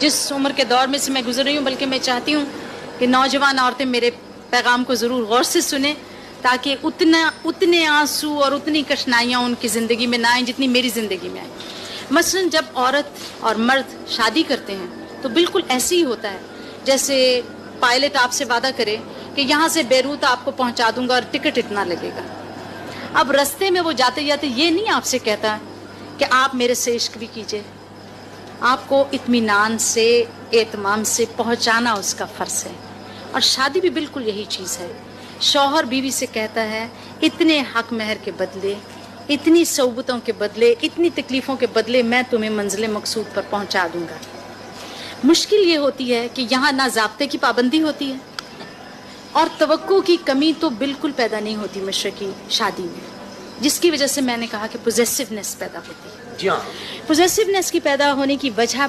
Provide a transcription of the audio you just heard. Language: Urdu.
جس عمر کے دور میں سے میں گزر رہی ہوں، بلکہ میں چاہتی ہوں کہ نوجوان عورتیں میرے پیغام کو ضرور غور سے سنیں، تاکہ اتنے آنسو اور اتنی کٹھنائیاں ان کی زندگی میں نہ آئیں جتنی میری زندگی میں آئیں۔ مثلاً جب عورت اور مرد شادی کرتے ہیں تو بالکل ایسے ہی ہوتا ہے جیسے پائلٹ آپ سے وعدہ کرے کہ یہاں سے بیروت آپ کو پہنچا دوں گا اور ٹکٹ اتنا لگے گا۔ اب رستے میں وہ جاتے جاتے یہ نہیں آپ سے کہتا کہ آپ میرے سے عشق بھی کیجئے، آپ کو اطمینان سے، اہتمام سے پہنچانا اس کا فرض ہے۔ اور شادی بھی بالکل یہی چیز ہے، شوہر بیوی سے کہتا ہے اتنے حق مہر کے بدلے، اتنی صعوبتوں کے بدلے، اتنی تکلیفوں کے بدلے میں تمہیں منزل مقصود پر پہنچا دوں گا۔ مشکل یہ ہوتی ہے کہ یہاں نہ ضابطے کی پابندی ہوتی ہے اور توقع کی کمی تو بالکل پیدا نہیں ہوتی مشرقی شادی میں، جس کی وجہ سے میں نے کہا کہ پوزیسونیس پیدا ہوتی ہے۔ جی ہاں، پوزیسونیس کی پیدا ہونے کی وجہ